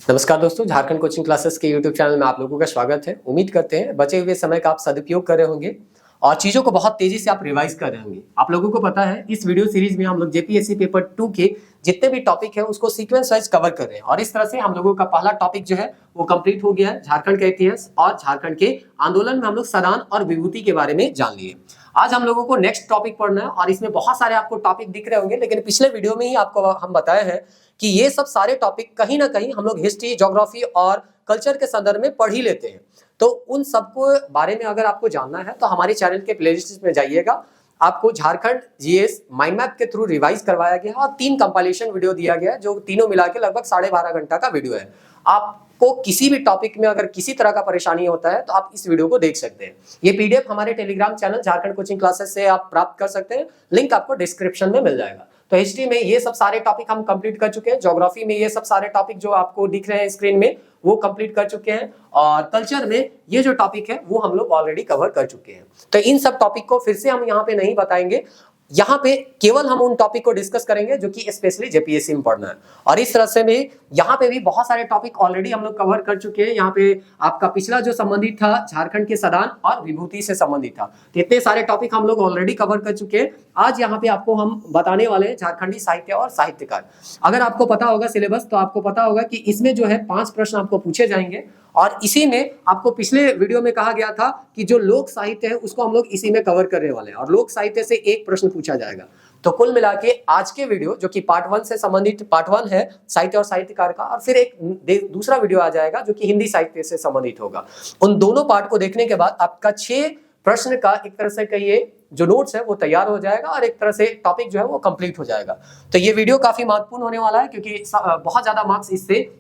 नमस्कार दोस्तों, Jharkhand coaching classes के यूट्यूब चैनल में आप लोगों का स्वागत है। उम्मीद करते हैं बचे हुए समय का आप सदुपयोग कर रहे होंगे और चीजों को बहुत तेजी से आप रिवाइज कर रहे होंगे। आप लोगों को पता है इस वीडियो सीरीज में हम लोग जेपीएससी पेपर 2 के जितने भी टॉपिक है उसको सीक्वेंस वाइज कवर कर रहे हैं और इस तरह से हम लोगों का पहला टॉपिक जो है वो कंप्लीट हो गया है। झारखंड का इतिहास और झारखंड के आंदोलन में हम लोग सदान और विभूति के बारे में जान लिए। आज हम लोगों को नेक्स्ट टॉपिक पढ़ना है और इसमें बहुत सारे आपको टॉपिक दिख रहे होंगे, लेकिन पिछले वीडियो में ही आपको हम बताए हैं कि ये सब सारे टॉपिक कहीं ना कहीं हम लोग हिस्ट्री, ज्योग्राफी और कल्चर के संदर्भ में पढ़ ही लेते हैं। तो उन सबको बारे में अगर आपको जानना है तो हमारे चैनल के प्लेलिस्ट में जाइएगा। आपको झारखंड जीएस माइंड मैप के थ्रू रिवाइज करवाया गया और 3 कंपाइलेशन वीडियो दिया गया है, जो तीनों मिला के लगभग 12.5 घंटा का वीडियो है। आपको किसी भी टॉपिक में अगर किसी तरह का परेशानी होता है तो आप इस वीडियो को देख सकते हैं। ये पीडीएफ हमारे Telegram channel Jharkhand coaching classes से आप प्राप्त कर सकते हैं, लिंक आपको डिस्क्रिप्शन में मिल जाएगा। तो हिस्ट्री में ये सब सारे टॉपिक हम कंप्लीट कर चुके हैं, ज्योग्राफी में ये सब सारे टॉपिक जो आपको दिख रहे हैं स्क्रीन में वो कंप्लीट कर चुके हैं और कल्चर में ये जो टॉपिक है वो हम लोग ऑलरेडी कवर कर चुके हैं। तो इन सब टॉपिक को फिर से हम यहाँ पे नहीं बताएंगे, यहाँ पे केवल हम उन टॉपिक को डिस्कस करेंगे जो कि स्पेशली जेपीएससी में पढ़ना है। और इस तरह से भी यहाँ पे भी बहुत सारे टॉपिक ऑलरेडी हम लोग कवर कर चुके हैं। यहाँ पे आपका पिछला जो संबंधित था झारखंड के सदान और विभूति से संबंधित था, तो इतने सारे टॉपिक हम लोग ऑलरेडी कवर कर चुके हैं। आज यहाँ पे आपको हम बताने वाले हैं झारखंडी साहित्य और साहित्यकार। अगर आपको पता होगा सिलेबस तो आपको पता होगा कि इसमें जो है 5 प्रश्न आपको पूछे जाएंगे और इसी में आपको पिछले वीडियो में कहा गया था कि जो लोक साहित्य है उसको हम लोग इसी में कवर करने वाले हैं और लोक साहित्य से 1 प्रश्न पूछा जाएगा। तो कुल मिला के आज के वीडियो जो कि पार्ट 1 से संबंधित पार्ट 1 है साहित्य और साहित्यकार का, और फिर एक दूसरा वीडियो आ जाएगा जो कि हिंदी साहित्य से संबंधित होगा। उन दोनों पार्ट को देखने के बाद आपका 6 प्रश्न का एक तरह से कहिए जो नोट्स है वो तैयार हो जाएगा और एक तरह से टॉपिक जो है वो कंप्लीट हो जाएगा। तो ये वीडियो काफी महत्वपूर्ण होने वाला है क्योंकि बहुत ज्यादा मार्क्स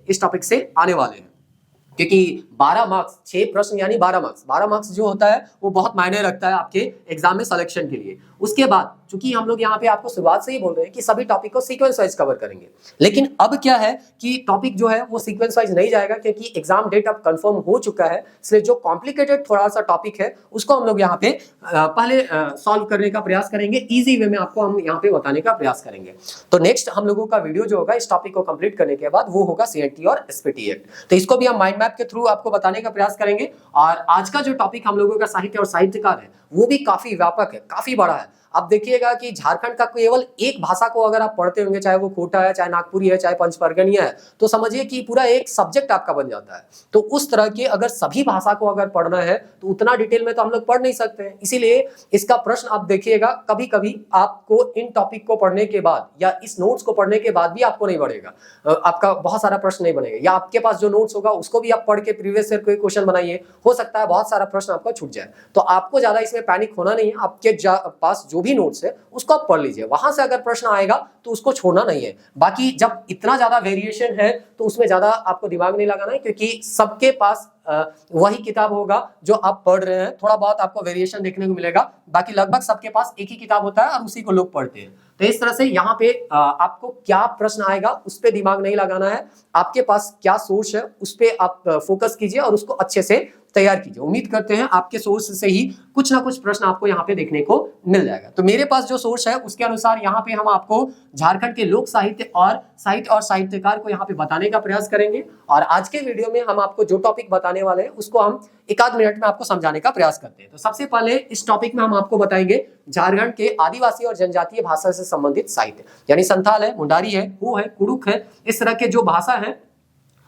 इस टॉपिक से आने वाले हैं, क्योंकि 12 मार्क्स 6 प्रश्न यानी 12 मार्क्स जो होता है वो बहुत मायने रखता है आपके एग्जाम में सिलेक्शन के लिए। उसके बाद चूंकि हम लोग यहाँ पे आपको शुरुआत से ही बोल रहे हैं कि सभी टॉपिक को सीक्वेंस वाइज कवर करेंगे, लेकिन अब क्या है कि टॉपिक जो है वो सीक्वेंस वाइज नहीं जाएगा क्योंकि एग्जाम डेट अब कंफर्म हो चुका है। इसलिए जो कॉम्प्लिकेटेड थोड़ा सा टॉपिक है उसको हम लोग यहाँ पे पहले सॉल्व करने का प्रयास करेंगे, इजी वे में आपको हम यहाँ पे बताने का प्रयास करेंगे। तो नेक्स्ट हम लोगों का वीडियो जो होगा इस टॉपिक को कंप्लीट करने के बाद वो होगा सीएनटी और एसपीटी एक्ट। तो इसको भी हम माइंड मैप के थ्रू आपको बताने का प्रयास करेंगे। और आज का जो टॉपिक हम लोगों का साहित्य और साहित्यकार है वो भी काफी व्यापक है, काफी बड़ा है। आप देखिएगा कि झारखंड का केवल एक भाषा को अगर आप पढ़ते होंगे, चाहे वो कोटा है, चाहे नागपुरी है, चाहे पंचपरगनिया है, तो समझिए कि पूरा एक सब्जेक्ट आपका बन जाता है। तो उस तरह के अगर सभी भाषा को अगर पढ़ना है तो उतना डिटेल में तो हम लोग पढ़ नहीं सकते हैं। इसीलिए इसका प्रश्न आप देखिएगा, कभी कभी आपको इन टॉपिक को पढ़ने के बाद या इस नोट्स को पढ़ने के बाद भी आपको नहीं बढ़ेगा, आपका बहुत सारा प्रश्न नहीं बनेगा, या आपके पास जो नोट्स होगा उसको भी आप पढ़ के प्रीवियस ईयर कोई क्वेश्चन बनाइए, हो सकता है बहुत सारा प्रश्न आपका छूट जाए। तो आपको ज्यादा इसमें पैनिक होना नहीं है, आपके पास जो भी नोट्स है उसको आप पढ़ लीजिए, वहां से अगर प्रश्न आएगा तो उसको छोड़ना नहीं है। बाकी जब इतना ज्यादा वेरिएशन है तो उसमें ज्यादा आपको दिमाग नहीं लगाना है, क्योंकि सबके पास वही किताब होगा जो आप पढ़ रहे हैं। थोड़ा बहुत आपको वेरिएशन देखने को मिलेगा, बाकी लगभग सबके पास एक ही किताब होता है और उसी को लोग पढ़ते हैं। तो इस तरह से यहाँ पे आपको क्या प्रश्न आएगा उस पर दिमाग नहीं लगाना है, आपके पास क्या सोर्स है उस पर आप फोकस कीजिए और उसको अच्छे से तैयार कीजिए। उम्मीद करते हैं आपके सोर्स से ही कुछ ना कुछ प्रश्न आपको यहाँ पे देखने को मिल जाएगा। तो मेरे पास जो सोर्स है उसके अनुसार यहाँ पे हम आपको झारखंड के लोक साहित्य और साहित्यकार को यहाँ पे बताने का प्रयास करेंगे। और आज के वीडियो में हम आपको जो टॉपिक बताने वाले हैं उसको हम 1 मिनट में आपको समझाने का प्रयास करते हैं। तो सबसे पहले इस टॉपिक में हम आपको बताएंगे झारखंड के आदिवासी और जनजातीय भाषा से संबंधित साहित्य, यानी संथाल है, मुंडारी है, हू है, कुड़ुक है, इस तरह के जो भाषा है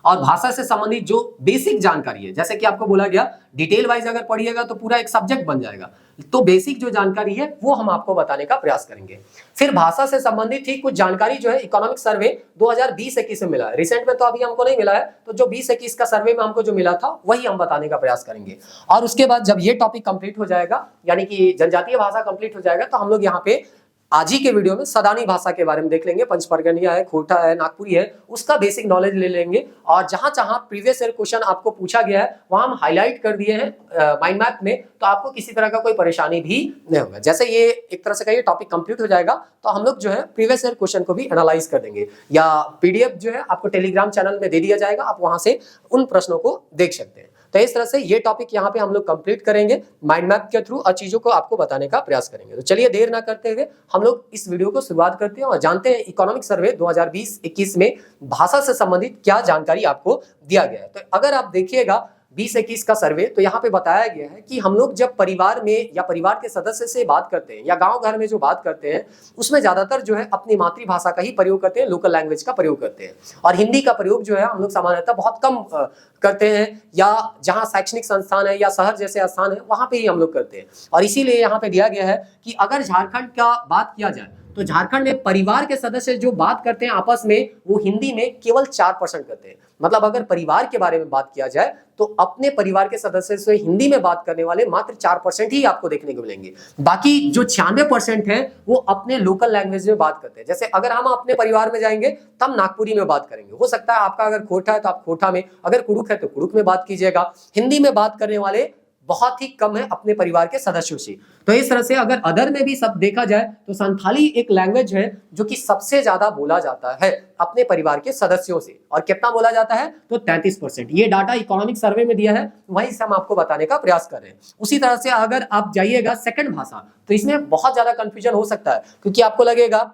और भाषा से संबंधित जो बेसिक जानकारी है। जैसे कि आपको बोला गया डिटेल वाइज अगर पढ़िएगा तो पूरा एक सब्जेक्ट बन जाएगा, तो बेसिक जो जानकारी है वो हम आपको बताने का प्रयास करेंगे। फिर भाषा से संबंधित ही कुछ जानकारी जो है इकोनॉमिक सर्वे 2020-21 में मिला है, रिसेंट में तो अभी हमको नहीं मिला है, तो जो 20-21 का सर्वे में हमको जो मिला था वही हम बताने का प्रयास करेंगे। और उसके बाद जब ये टॉपिक कंप्लीट हो जाएगा, यानी कि जनजातीय भाषा कंप्लीट हो जाएगा, तो हम लोग यहाँ पे आज ही के वीडियो में सदानी भाषा के बारे में देख लेंगे। पंचपरगनिया है, खोटा है, नागपुरी है, उसका बेसिक नॉलेज ले लेंगे। और जहां जहां प्रीवियस ईयर क्वेश्चन आपको पूछा गया है वहां हम हाईलाइट कर दिए हैं माइंड मैप में, तो आपको किसी तरह का कोई परेशानी भी नहीं होगा। जैसे ये एक तरह से कहिए टॉपिक कंप्लीट हो जाएगा तो हम लोग जो है प्रीवियस ईयर क्वेश्चन को भी एनालाइज कर देंगे, या पीडीएफ जो है आपको टेलीग्राम चैनल में दे दिया जाएगा, आप वहां से उन प्रश्नों को देख सकते हैं। तो इस तरह से ये टॉपिक यहाँ पे हम लोग कंप्लीट करेंगे माइंड मैप के थ्रू और चीजों को आपको बताने का प्रयास करेंगे। तो चलिए देर ना करते हुए हम लोग इस वीडियो को शुरुआत करते हैं और जानते हैं इकोनॉमिक सर्वे 2020-21 में भाषा से संबंधित क्या जानकारी आपको दिया गया है। तो अगर आप देखिएगा 20-21 का सर्वे, तो यहाँ पे बताया गया है कि हम लोग जब परिवार में या परिवार के सदस्य से बात करते हैं या गांव घर में जो बात करते हैं उसमें ज्यादातर जो है अपनी मातृभाषा का ही प्रयोग करते हैं, लोकल लैंग्वेज का प्रयोग करते हैं। और हिंदी का प्रयोग जो है हम लोग सामान्यतः बहुत कम करते हैं, या जहां शैक्षणिक संस्थान है या शहर जैसे स्थान है वहां पे ही हम लोग करते हैं। और इसीलिए यहाँ पे दिया गया है कि अगर झारखंड का बात किया जाए तो झारखंड में परिवार के सदस्य जो बात करते हैं आपस में वो हिंदी में केवल 4% करते हैं। मतलब अगर परिवार के बारे में बात किया जाए तो अपने परिवार के सदस्य से हिंदी में बात करने वाले मात्र 4% ही आपको देखने को मिलेंगे। बाकी जो 96% है वो अपने लोकल लैंग्वेज में बात करते हैं। जैसे अगर हम अपने परिवार में जाएंगे तब नागपुरी में बात करेंगे, हो सकता है आपका अगर खोटा है तो आप खोटा में, अगर कुड़ुक है तो कुड़ुक में बात कीजिएगा। हिंदी में बात करने वाले बहुत ही कम है अपने परिवार के सदस्यों से। तो इस तरह से अगर अदर में भी सब देखा जाए तो संथाली एक लैंग्वेज है जो कि सबसे ज्यादा बोला जाता है अपने परिवार के सदस्यों से। और कितना बोला जाता है तो 33%। ये डाटा इकोनॉमिक सर्वे में दिया है, वहीं से हम आपको बताने का प्रयास कर रहे हैं। उसी तरह से अगर आप जाइएगा सेकंड भाषा, तो इसमें बहुत ज्यादा कंफ्यूजन हो सकता है, क्योंकि आपको लगेगा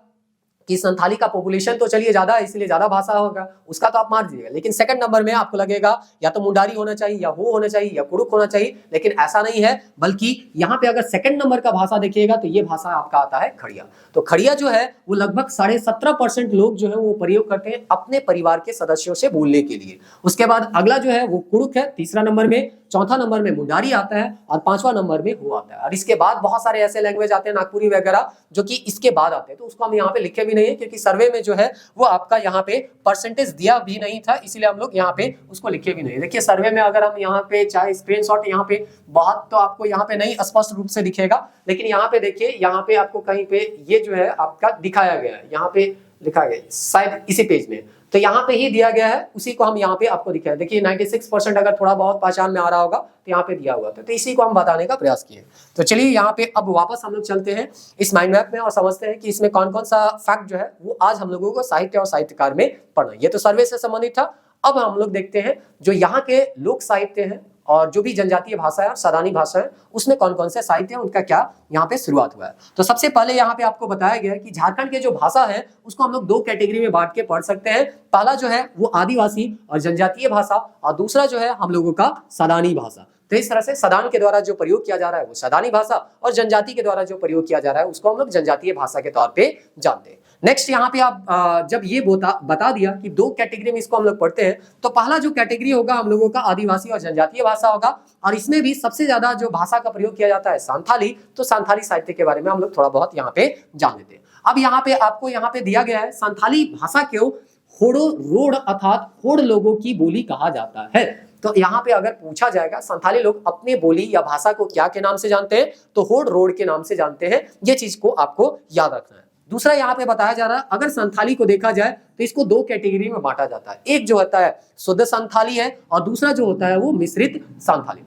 कि संथाली का पॉपुलेशन तो चलिए ज्यादा है इसलिए ज्यादा भाषा होगा, उसका तो आप मार दीजिएगा। लेकिन सेकंड नंबर में आपको लगेगा या तो मुंडारी होना चाहिए या हो होना चाहिए या कुड़ुक होना चाहिए, लेकिन ऐसा नहीं है। बल्कि यहाँ पे अगर सेकंड नंबर का भाषा देखिएगा तो ये भाषा आपका आता है खड़िया। तो खड़िया जो है वो लगभग 17.5% लोग जो है वो प्रयोग करते हैं अपने परिवार के सदस्यों से बोलने के लिए। उसके बाद अगला जो है वो कुड़ुक है तीसरा नंबर में, चौथा नंबर में मुंडारी आता है और पांचवा नंबर में हो आता है। और इसके बाद बहुत सारे ऐसे लैंग्वेज आते हैं नागपुरी वगैरह जो कि इसके बाद आते हैं, तो उसको हम यहाँ पे लिखे भी नहीं है क्योंकि सर्वे में जो है वो आपका यहाँ पे परसेंटेज दिया भी नहीं था, इसीलिए हम लोग यहाँ पे उसको लिखे भी नहीं। देखिए सर्वे में अगर हम यहाँ पे चाहे स्क्रीनशॉट यहाँ पे बहुत तो आपको यहाँ पे नहीं स्पष्ट रूप से दिखेगा, लेकिन यहाँ पे देखिए यहाँ पे आपको कहीं पे ये जो है आपका दिखाया गया है, यहाँ पे लिखा गया शायद इसी पेज में, तो यहाँ पे ही दिया गया है, उसी को हम यहाँ पे आपको दिखाया। देखिए 96% अगर थोड़ा बहुत पहचान में आ रहा होगा तो यहाँ पे दिया हुआ था, तो इसी को हम बताने का प्रयास किए। तो चलिए यहाँ पे अब वापस हम लोग चलते हैं इस माइंड मैप में और समझते हैं कि इसमें कौन कौन सा फैक्ट जो है वो आज हम लोगों को साहित्य और साहित्यकार में पढ़ना। ये तो सर्वे से संबंधित था। अब हम लोग देखते हैं जो यहाँ के लोक साहित्य है और जो भी जनजातीय भाषा है और सदानी भाषा है उसमें कौन कौन से साहित्य है, उनका क्या यहाँ पे शुरुआत हुआ है। तो सबसे पहले यहाँ पे आपको बताया गया है कि झारखंड के जो भाषा है उसको हम लोग दो कैटेगरी में बांट के पढ़ सकते हैं। पहला जो है वो आदिवासी और जनजातीय भाषा, और दूसरा जो है हम लोगों का सदानी भाषा। तो इस तरह से सदान के द्वारा जो प्रयोग किया जा रहा है वो सदानी भाषा, और जनजाति के द्वारा जो प्रयोग किया जा रहा है उसको हम लोग जनजातीय भाषा के तौर पे जानते हैं। नेक्स्ट यहाँ पे आप जब ये बता दिया कि दो कैटेगरी में इसको हम लोग पढ़ते हैं, तो पहला जो कैटेगरी होगा हम लोगों का आदिवासी और जनजातीय भाषा होगा, और इसमें भी सबसे ज्यादा जो भाषा का प्रयोग किया जाता है सांथाली। तो सांथाली साहित्य के बारे में हम लोग थोड़ा बहुत यहाँ पे जान लेते हैं। अब यहाँ पे आपको यहाँ पे दिया गया है सांथाली भाषा को होड़ो रोड अर्थात होड़ लोगों की बोली कहा जाता है। तो यहाँ पे अगर पूछा जाएगा संथाली लोग अपने बोली या भाषा को क्या के नाम से जानते हैं, तो होड़ रोड के नाम से जानते हैं। ये चीज को आपको याद रखना है। दूसरा यहाँ पे बताया जा रहा है अगर संथाली को देखा जाए तो इसको दो कैटेगरी में बांटा जाता है। एक जो होता है शुद्ध संथाली है और दूसरा जो होता है वो मिश्रित संथाली।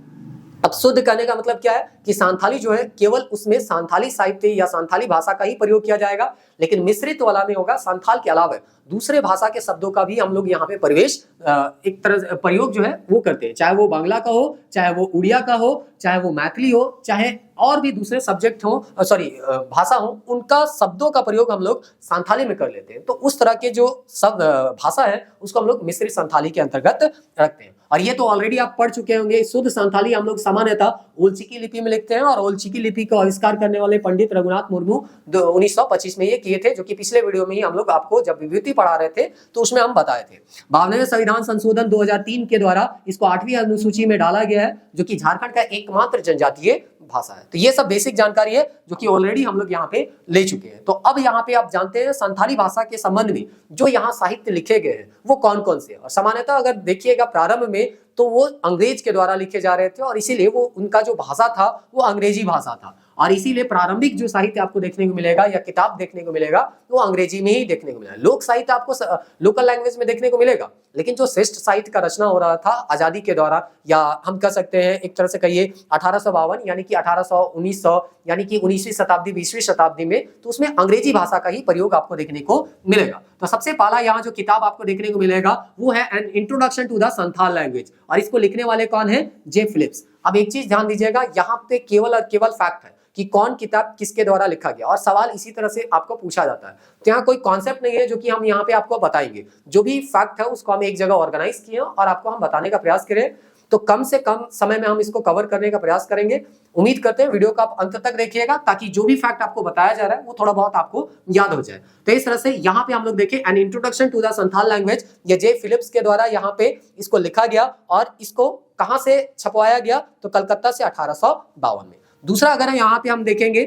अब शुद्ध कहने का मतलब क्या है कि सांथाली जो है केवल उसमें सांथाली साहित्य या सांथाली भाषा का ही प्रयोग किया जाएगा, लेकिन मिश्रित वाला में होगा सांथाल के अलावा दूसरे भाषा के शब्दों का भी हम लोग यहाँ पे प्रवेश एक तरह प्रयोग जो है वो करते हैं, चाहे वो बांग्ला का हो, चाहे वो उड़िया का हो, चाहे वो मैथिली हो, चाहे और भी दूसरे सब्जेक्ट हो भाषा हो, उनका शब्दों का प्रयोग हम लोग सांथाली में कर लेते हैं। तो उस तरह के जो शब्द भाषा है उसको हम लोग मिश्रित संथाली के अंतर्गत रखते हैं। और ये तो ऑलरेडी आप पढ़ चुके होंगे। शुद्ध संथाली हम लोग सामान्यतः ओलचिकी लिपि में लिखते हैं, और ओलचिकी लिपि का आविष्कार करने वाले पंडित रघुनाथ मुर्मू 1925 में ये किए थे, जो कि पिछले वीडियो में ही हम लोग आपको जब विभूति पढ़ा रहे थे तो उसमें हम बताए थे। 52वें संविधान संशोधन 2003 के द्वारा इसको 8वीं अनुसूची में डाला गया है, जो कि झारखंड का एकमात्र जनजातीय भाषा है। तो ये सब बेसिक जानकारी है जो कि ऑलरेडी हम लोग यहाँ पे ले चुके हैं। तो अब यहाँ पे आप जानते हैं संथाली भाषा के संबंध में जो यहाँ साहित्य लिखे गए हैं वो कौन कौन से, और सामान्यतः अगर देखिएगा प्रारंभ में तो वो अंग्रेज के द्वारा लिखे जा रहे थे, और इसीलिए वो उनका जो भाषा था वो अंग्रेजी भाषा था। और इसीलिए प्रारंभिक जो साहित्य आपको देखने को मिलेगा या किताब देखने को मिलेगा वो अंग्रेजी में ही देखने को मिलेगा। लोक साहित्य आपको लोकल लैंग्वेज में देखने को मिलेगा, लेकिन जो श्रेष्ठ साहित्य का रचना हो रहा था आजादी के दौरान, या हम कह सकते हैं एक तरह से कहिए 1852 यानी कि 1800 1900 यानी कि 19वीं शताब्दी 20वीं शताब्दी में, तो उसमें अंग्रेजी भाषा का ही प्रयोग आपको देखने को मिलेगा। तो सबसे पहला यहाँ जो किताब आपको देखने को मिलेगा वो है an introduction to the Santhal language, और इसको लिखने वाले कौन है? J Phillips. अब एक चीज ध्यान दीजिएगा, यहाँ पे केवल और केवल फैक्ट है कि कौन किताब किसके द्वारा लिखा गया, और सवाल इसी तरह से आपको पूछा जाता है। तो यहाँ कोई कॉन्सेप्ट नहीं है जो कि हम यहाँ पे आपको बताएंगे, जो भी फैक्ट है उसको हम एक जगह ऑर्गेनाइज किए और आपको हम बताने का प्रयास करें, तो कम से कम समय में हम इसको कवर करने का प्रयास करेंगे। उम्मीद करते हैं वीडियो को आप अंत तक देखिएगा ताकि जो भी फैक्ट आपको बताया जा रहा है वो थोड़ा बहुत आपको याद हो जाए। तो इस तरह से यहाँ पे हम लोग देखें an introduction to the Santhal language, ये जे फिलिप्स के द्वारा यहाँ पे इसको लिखा गया, और इसको कहां से छपवाया गया? तो कलकत्ता से 1852 में। दूसरा अगर यहाँ पे हम देखेंगे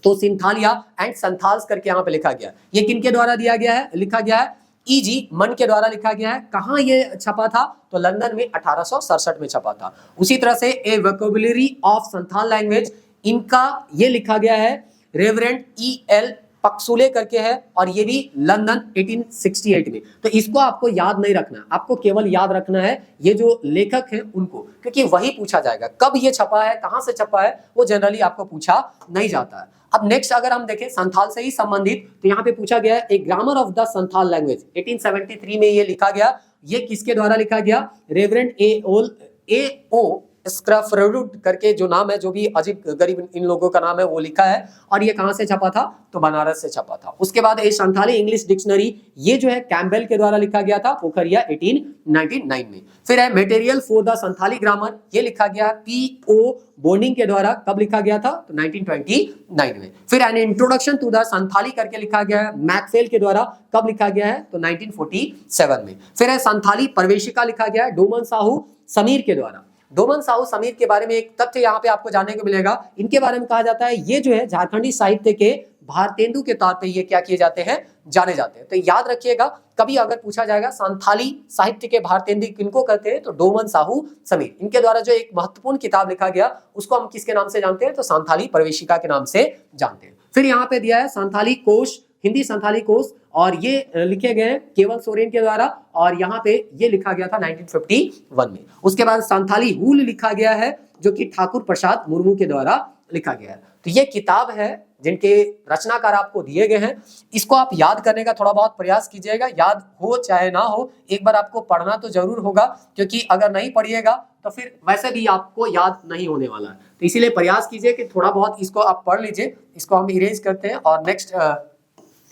तो सिंथालिया एंड संथाल्स करके यहाँ पे लिखा गया। ये किनके द्वारा दिया गया है? लिखा गया है E.G. मन के द्वारा लिखा गया है। कहां ये छपा था? तो लंदन में 1867 में छपा था। उसी तरह से ए वोकैबुलरी ऑफ संथाल लैंग्वेज, इनका ये लिखा गया है रेवरेंड E.L. पक्सुले करके है, और ये भी लंदन 1868 में। तो इसको आपको याद नहीं रखना, आपको केवल याद रखना है ये जो लेखक हैं उनको, क्योंकि वही पूछा जाएगा। कब ये छपा है, कहां से छपा है, वो जनरली आपको पूछा नहीं जाता है। अब नेक्स्ट अगर हम देखें संथाल से ही संबंधित, तो यहाँ पे पूछा गया है a grammar of the Santhal language, 1873 में ये लिखा गया। ये किसके द्वारा लिखा गया? Reverend A.O. स्क्रैफर्ड करके जो नाम है, जो भी अजीब गरीब इन लोगों का नाम है, वो लिखा है। और ये कहां से छपा था? तो बनारस से छपा था। उसके बाद ए संथाली इंग्लिश डिक्शनरी, ये जो है कैम्बेल के द्वारा लिखा गया था, पोखरिया 1899 में। फिर है material for the Santhali grammar, ये लिखा गया P.O. बोर्डिंग के द्वारा। कब लिखा गया था? तो 1929 में। फिर an introduction to the Santhali करके लिखा गया है मैकफेल के द्वारा। कब लिखा गया है? तो 1947 में। फिर है संथाली प्रवेशिका लिखा गया है डोमन साहू समीर के द्वारा। डोमन साहू समीर के बारे में एक तथ्य यहाँ पे आपको जानने को मिलेगा। इनके बारे में कहा जाता है ये जो है झारखंडी साहित्य के भारतेंदु के तौर पे ये क्या किए जाते हैं? जाने जाते हैं। तो याद रखिएगा, कभी अगर पूछा जाएगा संथाली साहित्य के भारतेंदु किनको कहते हैं, तो डोमन साहू समीर। इनके द्वारा जो एक महत्वपूर्ण किताब लिखा गया उसको हम किसके नाम से जानते हैं? तो संथाली प्रवेशिका के नाम से जानते हैं। फिर यहाँ पे दिया है संथाली कोश, हिंदी संथाली कोश, और ये लिखे गए हैं केवल सोरेन के द्वारा, और यहाँ पे ये लिखा गया था 1951 में। उसके बाद संथाली हूल लिखा गया है, जो कि ठाकुर प्रसाद मुर्मू के द्वारा लिखा गया है। तो ये किताब है जिनके रचनाकार आपको दिए गए हैं। इसको आप याद करने का थोड़ा बहुत प्रयास कीजिएगा, याद हो चाहे ना हो, एक बार आपको पढ़ना तो जरूर होगा, क्योंकि अगर नहीं पढ़िएगा तो फिर वैसे भी आपको याद नहीं होने वाला है। तो इसीलिए प्रयास कीजिए कि थोड़ा बहुत इसको आप पढ़ लीजिए। इसको हम इरेज करते हैं, और नेक्स्ट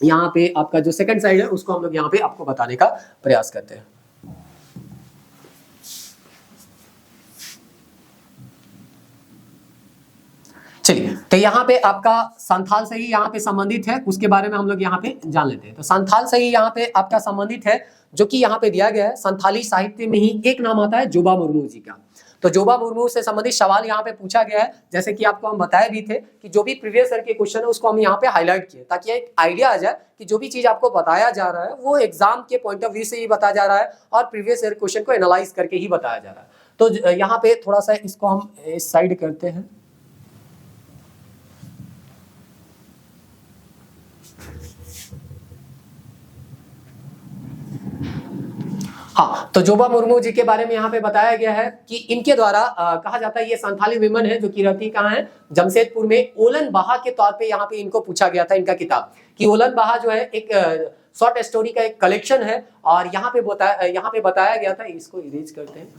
यहाँ पे आपका जो सेकंड साइड है उसको हम लोग यहाँ पे आपको बताने का प्रयास करते हैं। चलिए, तो यहाँ पे आपका संथाल से ही यहाँ पे संबंधित है, उसके बारे में हम लोग यहाँ पे जान लेते हैं। तो संथाल से ही यहाँ पे आपका संबंधित है, जो कि यहाँ पे दिया गया है। संथाली साहित्य में ही एक नाम आता है जोबा मुर्मू जी का। तो जोबा मुर्मू से संबंधित सवाल यहाँ पे पूछा गया है। जैसे कि आपको हम बताए भी थे कि जो भी प्रीवियस ईयर के क्वेश्चन है उसको हम यहाँ पे हाईलाइट किए, ताकि एक आइडिया आ जाए कि जो भी चीज आपको बताया जा रहा है वो एग्जाम के पॉइंट ऑफ व्यू से ही बताया जा रहा है, और प्रीवियस ईयर क्वेश्चन को एनालाइज करके ही बताया जा रहा है। तो यहाँ पे थोड़ा सा इसको हम इस साइड करते हैं। हाँ, तो जोबा मुर्मू जी के बारे में यहाँ पे बताया गया है कि इनके द्वारा कहा जाता है ये संथाली विमन है, जो कि रहती कहाँ है? जमशेदपुर में। ओलन बाहा के तौर पे यहाँ पे इनको पूछा गया था इनका किताब, कि ओलन बाहा जो है एक शॉर्ट स्टोरी का एक कलेक्शन है, और यहाँ पे बताया गया था, इसको इरेज करते हैं।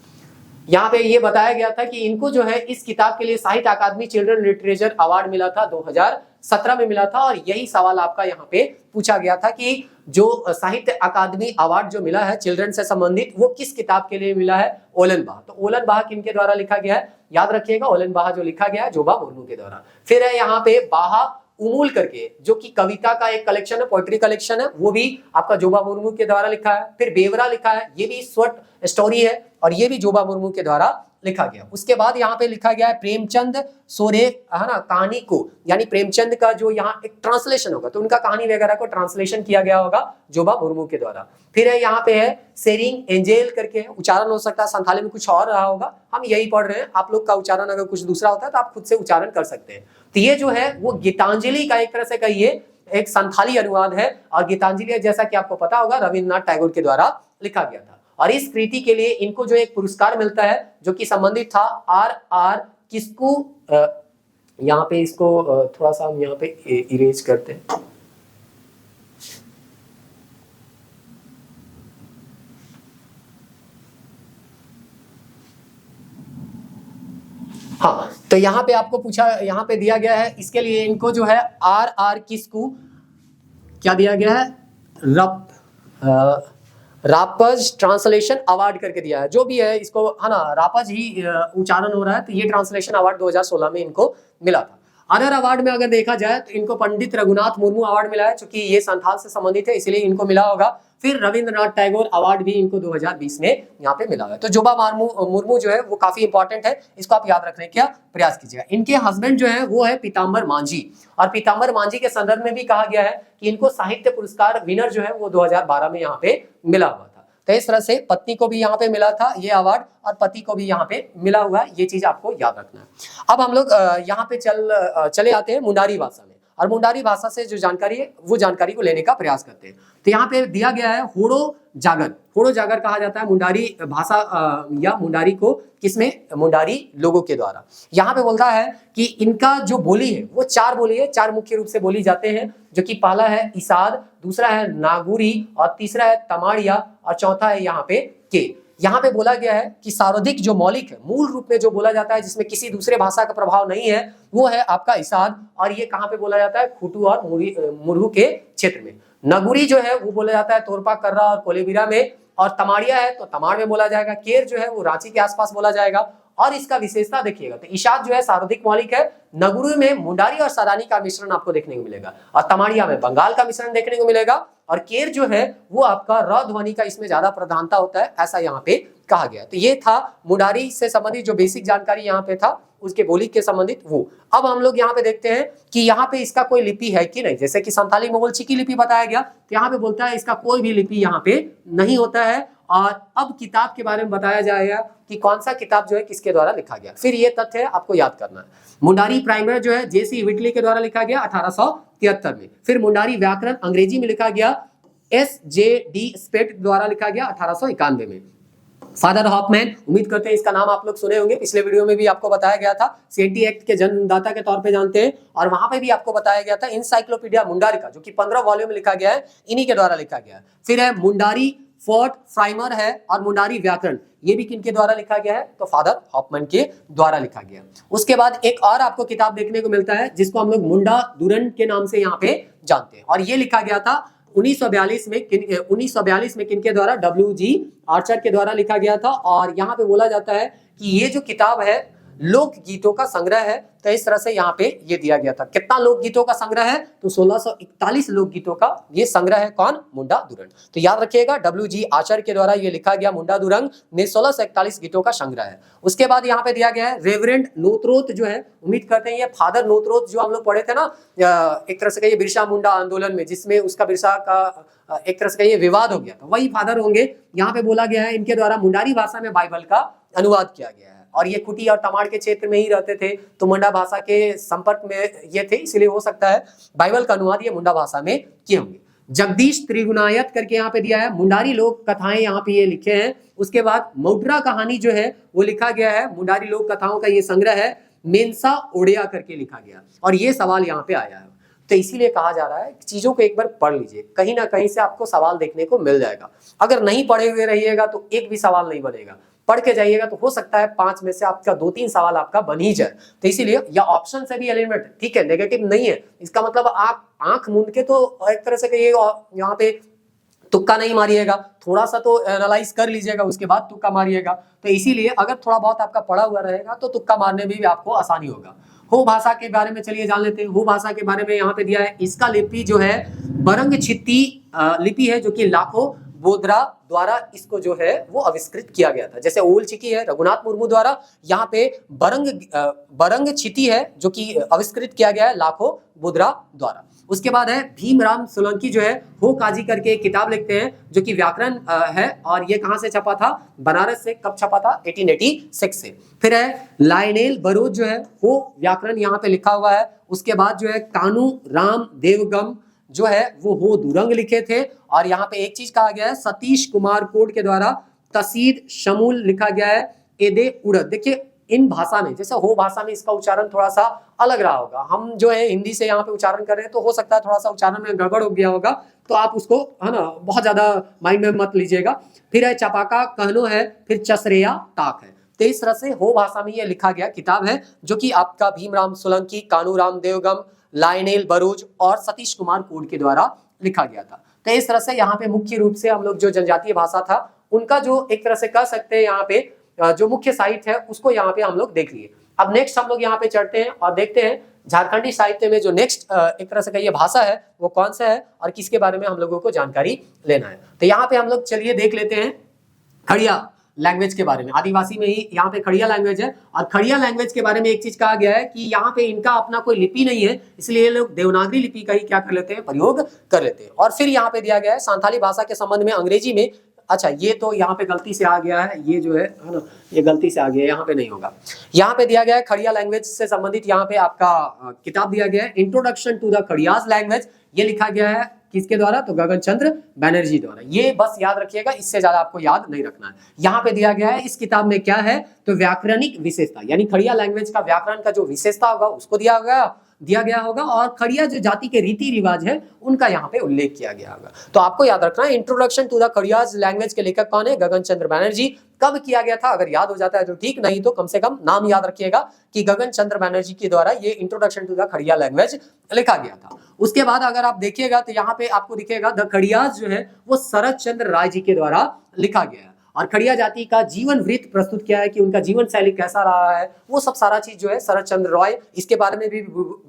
यहाँ पे ये बताया गया था कि इनको जो है इस किताब के लिए साहित्य अकादमी चिल्ड्रन लिटरेचर अवार्ड मिला था, 2017 में मिला था। और यही सवाल आपका यहाँ पे पूछा गया था कि जो साहित्य अकादमी अवार्ड जो मिला है चिल्ड्रन से संबंधित, वो किस किताब के लिए मिला है? ओलन बाहा। तो ओलन बाहा किनके द्वारा लिखा गया है? याद रखिएगा, ओलन बाहा जो लिखा गया है जोबा मुर्मू के द्वारा। फिर है यहाँ पे बाहा उमूल करके, जो कि कविता का एक कलेक्शन है, पोएट्री कलेक्शन है, वो भी आपका जोबा मुर्मू के द्वारा लिखा है। फिर बेवरा लिखा है, ये भी शॉर्ट स्टोरी है, और ये भी जोबा मुर्मू के द्वारा लिखा गया। उसके बाद यहाँ पे लिखा गया है प्रेमचंद सोरे, है ना, कहानी को, यानी प्रेमचंद का जो यहाँ एक ट्रांसलेशन होगा, तो उनका कहानी वगैरह को ट्रांसलेशन किया गया होगा जोबा मुर्मू के द्वारा। फिर है यहाँ पे है सेरिंग एंजेल करके, उच्चारण हो सकता है संथाली में कुछ और रहा होगा, हम यही पढ़ रहे हैं। आप लोग का उच्चारण अगर कुछ दूसरा होता है तो आप खुद से उच्चारण कर सकते हैं। तो ये जो है वो गीतांजलि का एक तरह से कहिए एक संथाली अनुवाद है, और गीतांजलि जैसा कि आपको पता होगा रविन्द्रनाथ टैगोर के द्वारा लिखा गया था। और इस कृति के लिए इनको जो एक पुरस्कार मिलता है जो कि संबंधित था R.R. किस्कू। यहाँ पे इसको थोड़ा सा हम यहाँ पे इरेज करते हैं। हाँ, तो यहाँ पे आपको पूछा, यहाँ पे दिया गया है इसके लिए इनको जो है R.R. किस्कू क्या दिया गया है, रापज ट्रांसलेशन अवार्ड करके दिया है। जो भी है इसको, है ना, रापज ही उच्चारण हो रहा है, तो ये ट्रांसलेशन अवार्ड 2016 में इनको मिला था। अदर अवार्ड में अगर देखा जाए तो इनको पंडित रघुनाथ मुर्मू अवार्ड मिला है, क्योंकि ये संथाल से संबंधित है इसलिए इनको मिला होगा। फिर रविंद्रनाथ टैगोर अवार्ड भी इनको 2020 में यहाँ पे मिला है। तो जोबा मुर्मू जो है वो काफी इंपॉर्टेंट है, इसको आप याद रखने का प्रयास कीजिएगा। इनके हस्बैंड जो है वो है पीताम्बर मांझी, और पीताम्बर मांझी के संदर्भ में भी कहा गया है कि इनको साहित्य पुरस्कार विनर जो है वो 2012 में यहाँ पे मिला हुआ था। तो इस तरह से पत्नी को भी यहाँ पे मिला था ये अवार्ड, और पति को भी यहाँ पे मिला हुआ है, ये चीज आपको याद रखना है। अब हम लोग यहाँ पे चले आते हैं मुंडारी भाषा में, और मुंडारी भाषा से जो जानकारी है वो जानकारी को लेने का प्रयास करते हैं। तो यहाँ पे दिया गया है होड़ो जागर। होड़ो जागर कहा जाता है मुंडारी भाषा या मुंडारी को, किसमें, मुंडारी लोगों के द्वारा। यहाँ पे बोलता है कि इनका जो बोली है वो 4 बोली है, 4 मुख्य रूप से बोली जाते हैं, जो कि पहला है इसाद, दूसरा है नागुरी, और तीसरा है तमाड़िया, और चौथा है यहाँ पे के। यहाँ पे बोला गया है कि सर्वाधिक जो मौलिक है, मूल रूप में जो बोला जाता है जिसमें किसी दूसरे भाषा का प्रभाव नहीं है, वो है आपका इसाद। और ये कहाँ पे बोला जाता है, खुटू और मुरहू के क्षेत्र में। नगुरी जो है वो बोला जाता है तोरपा, कर्रा और कोलेबिरा में, और तमाड़िया है तो तमाड़ में बोला जाएगा। केर जो है वो रांची के आसपास बोला जाएगा। और इसका विशेषता देखिएगा तो इशाद जो है सर्वाधिक मौलिक है, नगुरू में मुंडारी और सरानी का मिश्रण आपको देखने को मिलेगा, और तमाड़िया में बंगाल का मिश्रण देखने को मिलेगा, और केर जो है वो आपका र ध्वनि का इसमें ज्यादा प्रधानता होता है, ऐसा यहाँ पे कहा गया। तो ये था मुंडारी से संबंधित जो बेसिक जानकारी यहाँ पे था, उसके बोली के संबंधित वो। अब हम लोग यहाँ पे देखते हैं कि यहाँ पे इसका कोई लिपि है कि नहीं। जैसे कि संथाली मुगल चिकी लिपि बताया गया, तो यहाँ पे बोलता है इसका कोई भी लिपि यहाँ पे नहीं होता है। और अब किताब के बारे में बताया जाएगा कि कौन सा किताब जो है किसके द्वारा लिखा गया। फिर ये तथ्य आपको याद करना है, मुंडारी प्राइमर जो है जेसी विटली के द्वारा लिखा गया 1873 में। फिर मुंडारी व्याकरण अंग्रेजी में लिखा गया SJD स्पेट द्वारा लिखा गया 1891 में। फादर हॉफमैन, उम्मीद करते हैं इसका नाम आप लोग सुने होंगे, पिछले वीडियो में भी आपको बताया गया था, सेंटी एक्ट के जन्मदाता के तौर पे जानते हैं। और वहां पे भी आपको बताया गया था इनसाइक्लोपीडिया मुंडारी का, जो कि 15 वॉल्यूम में लिखा गया है, इन्हीं के द्वारा लिखा गया है। फिर है मुंडारी फोर्ट प्राइमर है, और मुंडारी व्याकरण, ये भी किनके द्वारा लिखा गया है, तो फादर हॉफमैन के द्वारा लिखा गया। उसके बाद एक और आपको किताब देखने को मिलता है जिसको हम लोग मुंडा दुरन के नाम से यहाँ पे जानते हैं, और ये लिखा गया था 1942 में किनके द्वारा, WG आर्चर के द्वारा लिखा गया था। और यहाँ पे बोला जाता है कि ये जो किताब है लोकगीतों का संग्रह है। तो इस तरह से यहाँ पे ये दिया गया था। कितना लोकगीतों का संग्रह है, तो 1641 लोकगीतों का ये संग्रह है। कौन, मुंडा दुरंग। तो याद रखिएगा WG आचार्य के द्वारा ये लिखा गया मुंडा दुरंग में 1641 गीतों का संग्रह है। उसके बाद यहाँ पे दिया गया है रेवरेंड नोत्रोत जो है, उम्मीद करते हैं ये फादर नोत्रोत जो हम लोग पढ़े थे ना एक तरह से कहिए बिरसा मुंडा आंदोलन में, जिसमें उसका बिरसा का एक तरह से कहिए विवाद हो गया था, वही फादर होंगे। यहाँ पे बोला गया है इनके द्वारा मुंडारी भाषा में बाइबल का अनुवाद किया गया है। और ये कुटी और तमाड़ के क्षेत्र में ही रहते थे, तो मुंडा भाषा के संपर्क में ये थे, इसलिए हो सकता है बाइबल का अनुवाद ये मुंडा भाषा में किए होंगे। जगदीश त्रिगुणायत करके यहाँ पे दिया है, मुंडारी लोक कथाएं यहाँ पे ये लिखे हैं। उसके बाद मौड्रा कहानी जो है वो लिखा गया है, मुंडारी लोक कथाओं का ये संग्रह है, मेंसा ओडिया करके लिखा गया। और ये सवाल यहाँ पे आया है, तो इसीलिए कहा जा रहा है चीजों को एक बार पढ़ लीजिए, कहीं ना कहीं से आपको सवाल देखने को मिल जाएगा। अगर नहीं पढ़े हुए रहिएगा तो एक भी सवाल नहीं बनेगा, पढ़ के जाइएगा तो हो सकता है 5 में से आपका 2-3 सवाल आपका बन ही जाए। तो इसीलिए या ऑप्शन से भी एलिमेंट, ठीक है, नेगेटिव नहीं है, इसका मतलब आप आंख मूंद के तो एक तरह से कहिएगा यहाँ पे तुक्का नहीं मारिएगा, थोड़ा सा तो एनालाइज कर लीजिएगा, उसके बाद तुक्का मारिएगा। तो इसीलिए अगर थोड़ा बहुत आपका पढ़ा हुआ रहेगा तो तुक्का मारने में भी आपको आसानी होगा। हो भाषा के बारे में चलिए जान लेते हैं। हो भाषा के बारे में यहाँ पे दिया है, इसका लिपि जो है बरंग छित्ती लिपि है, जो कि लाखों बोधरा द्वारा इसको जो है वो आविष्कृत किया गया था। जैसे ओल चिकी है रघुनाथ मुर्मू द्वारा, यहाँ पे बरंग छिती है जो कि आविष्कृत किया गया है लाखों बोधरा द्वारा। उसके बाद है भीमराव सोलंकी जो है हो काजी करके एक किताब लिखते हैं जो कि व्याकरण है, और ये कहां से छपा था? बनारस से। कब छपा था? 1886 से। फिर है लायनेल बरोज जो है वो व्याकरण यहाँ पे लिखा हुआ है। उसके बाद जो है कानू राम देवगम जो है वो हो दुरंग लिखे थे, और यहाँ पे एक चीज कहा गया है सतीश कुमार कोड के द्वारा तसीद शमूल लिखा गया है एदे उड़द। देखिए इन भाषा में, जैसे हो भाषा में इसका उच्चारण थोड़ा सा अलग रहा होगा, हम जो है हिंदी से यहाँ पे उच्चारण कर रहे हैं तो हो सकता है थोड़ा सा उच्चारण में गड़बड़ हो गया होगा, तो आप उसको है ना बहुत ज्यादा माइंड में मत लीजिएगा। फिर है चपाका कहनो है, फिर चसरेया ताक है। तो इस तरह से हो भाषा में ये लिखा गया किताब है जो कि आपका भीमराव सोलंकी, कानूराम देवगम, लायनेल बरोज और सतीश कुमार कोड के द्वारा लिखा गया था। तो इस तरह से यहाँ पे मुख्य रूप से हम लोग जो जनजातीय भाषा था उनका जो एक तरह से कह सकते हैं यहाँ पे जो मुख्य साहित्य है उसको यहाँ पे हम लोग देख लिए। अब नेक्स्ट हम लोग यहाँ पे चढ़ते हैं और देखते हैं झारखंडी साहित्य में जो नेक्स्ट एक तरह से कहिए भाषा है वो कौन सा है और किसके बारे में हम लोगों को जानकारी लेना है। तो यहाँ पे हम लोग चलिए देख लेते हैं खड़िया लैंग्वेज के बारे में। आदिवासी में ही यहाँ पे खड़िया लैंग्वेज है, और खड़िया लैंग्वेज के बारे में एक चीज कहा गया है कि यहाँ पे इनका अपना कोई लिपि नहीं है, इसलिए ये लोग देवनागरी लिपि का ही क्या कर लेते हैं? प्रयोग कर लेते हैं। और फिर यहाँ पे दिया गया है सांथाली भाषा के संबंध में अंग्रेजी में। अच्छा, ये तो यहाँ पे गलती से आ गया है, ये जो है ना ये गलती से आ गया है, यहाँ पे नहीं होगा। यहाँ पे दिया गया है खड़िया लैंग्वेज से संबंधित यहाँ पे आपका किताब दिया गया है इंट्रोडक्शन टू द खड़ियाज लैंग्वेज। ये लिखा गया है किसके द्वारा? तो गगन चंद्र बैनर्जी द्वारा। ये बस याद रखिएगा, इससे ज्यादा आपको याद नहीं रखना है। यहाँ पे दिया गया है इस किताब में क्या है? तो व्याकरणिक विशेषता, यानी खड़िया लैंग्वेज का व्याकरण का जो विशेषता होगा उसको दिया गया होगा, और खड़िया जो जाति के रीति रिवाज है उनका यहाँ पे उल्लेख किया गया होगा। तो आपको याद रखना है इंट्रोडक्शन टू द खड़ियाज लैंग्वेज के लेखक कौन है? गगन चंद्र बैनर्जी। कब किया गया था? अगर याद हो जाता है तो ठीक, नहीं तो कम से कम नाम याद रखिएगा कि गगन चंद्र बैनर्जी के द्वारा ये introduction to the Kharia language लिखा गया था। उसके बाद अगर आप देखिएगा तो यहाँ पे आपको दिखेगा द खड़ियाज जो है वो शरद चंद्र राय जी के द्वारा लिखा गया है, और खड़िया जाति का जीवन वृत्त प्रस्तुत किया है कि उनका जीवन शैली कैसा रहा है, वो सब सारा चीज जो है शरद चंद्र रॉय, इसके बारे में भी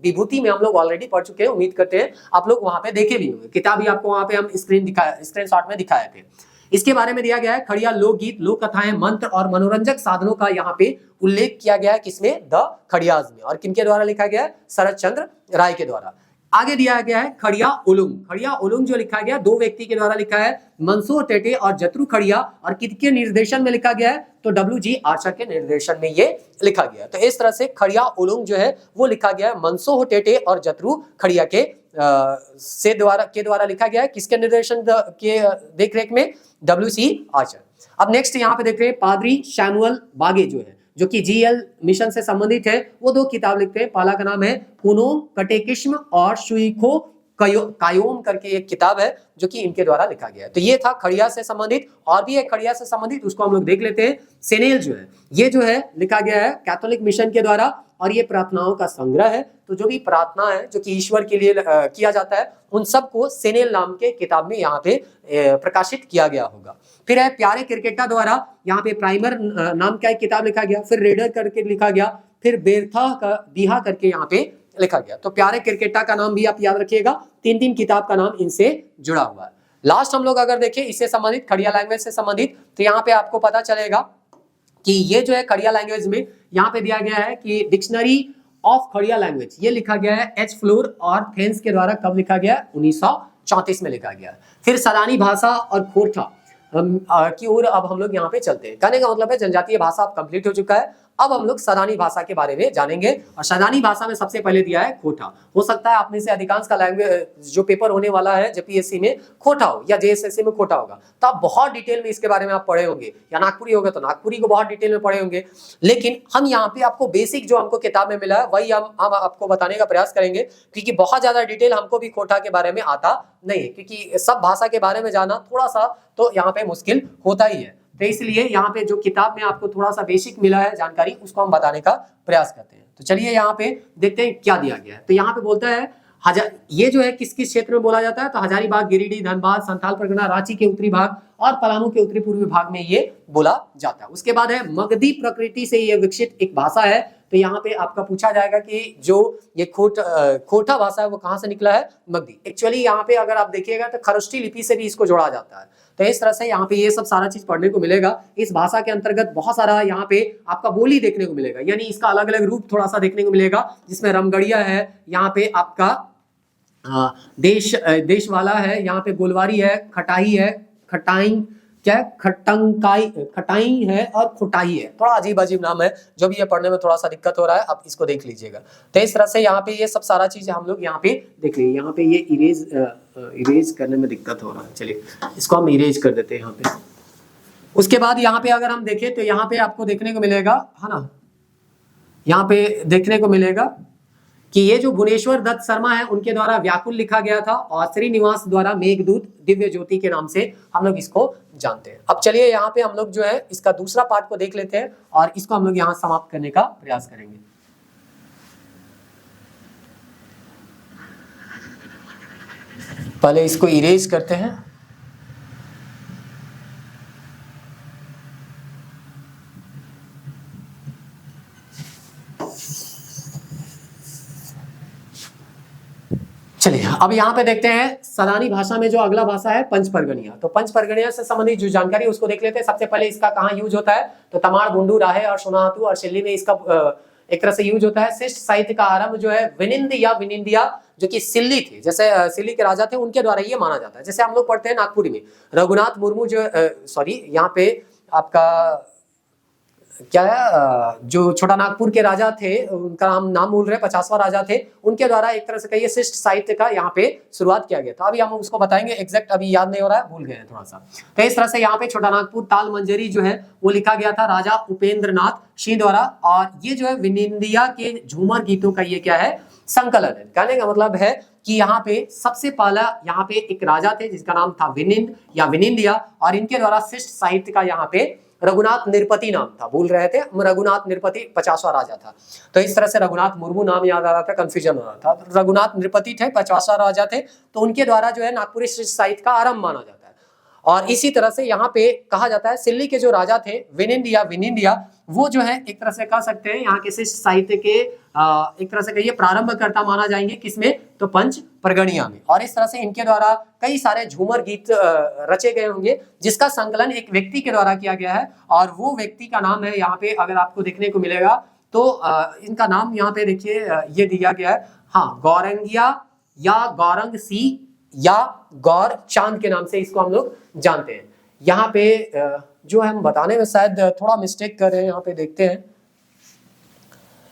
विभूति में हम लोग ऑलरेडी पढ़ चुके हैं। उम्मीद करते हैं आप लोग वहां पे देखे भी होंगे, किताब भी आपको वहां पे हम स्क्रीनशॉट में दिखाए थे। इसके बारे में दिया गया है खड़िया लोकगीत, लोक कथाएं, मंत्र और मनोरंजक साधनों का यहाँ पे उल्लेख किया गया है किसमें? द खड़ियाज में। और किनके द्वारा लिखा गया है? शरद चंद्र राय के द्वारा। आगे दिया गया है खड़िया उलुंग। खड़िया उलुंग जो लिखा गया दो व्यक्ति के द्वारा लिखा है, मंसूर टेटे और जत्रू खड़िया, और किसके निर्देशन में लिखा गया है? तो WG आर्चर के निर्देशन में ये लिखा गया। तो इस तरह से खड़िया उलुंग जो है वो लिखा गया है मंसूर टेटे और जत्रू खड़िया के द्वारा लिखा गया है। किसके निर्देशन के देखरेख में? WC Archer. अब नेक्स्ट यहाँ पे देख रहे हैं पादरी सैमुअल बागे जो है, जो कि GL मिशन से संबंधित है, वो दो किताब लिखते हैं। पहला का नाम है कुनो कटेकिस्म और शुइखो कायोम करके एक किताब है जो कि इनके द्वारा लिखा गया है। तो ये था खड़िया से संबंधित, और भी एक खड़िया से संबंधित, उसको हम लोग देख लेते हैं। सेनेल जो है ये जो है लिखा गया है कैथोलिक मिशन के द्वारा, और ये प्रार्थनाओं का संग्रह है। तो जो भी प्रार्थना है जो कि ईश्वर के लिए किया जाता है उन सबको सेनेल नाम के किताब में यहाँ पे प्रकाशित किया गया होगा। फिर है प्यारे क्रिकेटा द्वारा यहाँ पे प्राइमर नाम का एक किताब लिखा गया, फिर रेडर करके लिखा गया, फिर बेरथा का बिहा करके यहाँ पे लिखा गया। तो प्यारे क्रिकेटा का नाम भी आप याद रखिएगा, तीन किताब का नाम इनसे जुड़ा हुआ है। लास्ट हम लोग अगर देखें इससे संबंधित खड़िया लैंग्वेज से संबंधित, तो यहाँ पे आपको पता चलेगा कि ये जो है खड़िया लैंग्वेज में यहाँ पे दिया गया है कि डिक्शनरी ऑफ खड़िया लैंग्वेज ये लिखा गया है H. फ्लोर और फेंस के द्वारा। कब लिखा गया? 1934 में लिखा गया। फिर सदानी भाषा और खोरठा की ओर अब हम लोग यहाँ पे चलते हैं। कहने का मतलब है जनजातीय भाषा अब कंप्लीट हो चुका है, अब हम लोग सदानी भाषा के बारे में जानेंगे। और सदानी भाषा में सबसे पहले दिया है खोटा। हो सकता है आप में से अधिकांश का लैंग्वेज जो पेपर होने वाला है JPSC में खोटा हो या JSSC में खोटा होगा, तो आप बहुत डिटेल में इसके बारे में आप पढ़े होंगे, या नागपुरी होगा तो नागपुरी को बहुत डिटेल में पढ़े होंगे। लेकिन हम यहाँ पे आपको बेसिक जो हमको किताब में मिला है वही हम आपको बताने का प्रयास करेंगे, क्योंकि बहुत ज्यादा डिटेल हमको भी खोटा के बारे में आता नहीं है, क्योंकि सब भाषा के बारे में जाना थोड़ा सा तो यहाँ पे मुश्किल होता ही है। तो इसलिए यहाँ पे जो किताब में आपको थोड़ा सा बेसिक मिला है जानकारी, उसको हम बताने का प्रयास करते हैं। तो चलिए यहाँ पे देखते हैं क्या दिया गया है। तो यहाँ पे बोलता है ये जो है किस किस क्षेत्र में बोला जाता है? तो हजारीबाग, गिरिडीह, धनबाद, संथाल परगना, रांची के उत्तरी भाग और पलामू के उत्तरी पूर्वी भाग में ये बोला जाता है। उसके बाद है मगधी प्रकृति से ये विकसित एक भाषा है। तो यहाँ पे आपका पूछा जाएगा कि जो ये खोटा भाषा है वो कहाँ से निकला है? मगधी। एक्चुअली यहाँ पे अगर आप देखिएगा तो खरोष्ठी लिपि से भी इसको जोड़ा जाता है। तो इस तरह से यहाँ पे ये सब सारा चीज पढ़ने को मिलेगा। इस भाषा के अंतर्गत बहुत सारा यहाँ पे आपका बोली देखने को मिलेगा, यानी इसका अलग अलग रूप थोड़ा सा देखने को मिलेगा, जिसमें रमगढ़िया है, यहाँ पे आपका देश वाला है, यहाँ पे गोलवारी है, खटाई है, खटाई क्या है, खटंकाई, खटाई है और खोटाई है। थोड़ा अजीब अजीब नाम है, जो भी ये पढ़ने में थोड़ा सा दिक्कत हो रहा है, आप इसको देख लीजिएगा। तो इस तरह से यहाँ पे ये सब सारा चीज हम लोग यहाँ पे देख लीजिए। यहाँ पे ये इरेज करने में दिक्कत हो रहा है, चलिए इसको हम इरेज कर देते हैं यहाँ पे। उसके बाद यहाँ पे अगर हम देखें तो यहाँ पे आपको देखने को मिलेगा, है ना, यहाँ पे देखने को मिलेगा कि ये जो भुवनेश्वर दत्त शर्मा है उनके द्वारा व्याकुल लिखा गया था, और श्रीनिवास द्वारा मेघदूत दिव्य ज्योति के नाम से हम लोग इसको जानते हैं। अब चलिए यहाँ पे हम लोग जो है इसका दूसरा पार्ट को देख लेते हैं और इसको हम लोग यहाँ समाप्त करने का प्रयास करेंगे। पहले इसको इरेज करते हैं। चलिए अब यहाँ पे देखते हैं सलानी भाषा में जो अगला भाषा है पंचपरगनिया। तो पंचपरगनिया से संबंधित जो जानकारी उसको देख लेते हैं। सबसे पहले इसका कहाँ यूज होता है, तो तमाड़, बुंडू, राहे और सोनाहातू और शिल्ली में इसका एक तरह से यूज होता है। शिष्ट साहित्य का आरंभ जो है विनिंद या विनिंदिया, जो कि सिल्ली थे, जैसे सिल्ली के राजा थे, उनके द्वारा ये माना जाता है। जैसे हम लोग पढ़ते हैं नागपुरी में रघुनाथ मुर्मू जो यहाँ पे आपका क्या है, जो छोटा नागपुर के राजा थे, उनका नाम भूल रहे, 50वां राजा थे, उनके द्वारा एक तरह से कहिए शिष्ट साहित्य का यहाँ पे शुरुआत किया गया था। अभी हम उसको बताएंगे, एग्जैक्ट अभी याद नहीं हो रहा है, भूल गए हैं थोड़ा सा। तो इस तरह से यहाँ पे छोटा नागपुर ताल मंजरी जो है वो लिखा गया था राजा उपेंद्र नाथ सिंह द्वारा, और ये जो है विनिंदिया के झूमर गीतों का ये क्या है, संकलन है। कहने का मतलब है कि यहाँ पे सबसे पहला यहाँ पे एक राजा थे जिसका नाम था विनिंद या विनिंदिया, और इनके द्वारा शिष्ट साहित्य का यहाँ पे रघुनाथ निरपति नाम था, भूल रहे थे, रघुनाथ निरपति 50वां राजा था। तो इस तरह से रघुनाथ मुर्मू नाम याद आ रहा था, कंफ्यूजन हो रहा था। तो रघुनाथ निरपति थे, 50वां राजा थे, तो उनके द्वारा जो है नागपुरी साहित्य का आरंभ माना जाता है। और इसी तरह से यहाँ पे कहा जाता है सिल्ली के जो राजा थे विनिंदिया, वो जो है एक तरह से कह सकते हैं यहाँ के शिष्ट साहित्य के एक तरह से कहिए प्रारंभकर्ता माना जाएंगे, किसमें, तो पंच परगनिया में। और इस तरह से इनके द्वारा कई सारे झूमर गीत रचे गए होंगे, जिसका संकलन एक व्यक्ति के द्वारा किया गया है, और वो व्यक्ति का नाम है यहाँ पे अगर आपको देखने को मिलेगा तो इनका नाम यहाँ पे देखिए ये दिया गया है, हाँ, गौरंगिया या गौरंग सी या गौर चांद के नाम से इसको हम लोग जानते हैं। यहाँ पे जो हम बताने में शायद थोड़ा मिस्टेक कर रहे हैं, यहाँ पे देखते हैं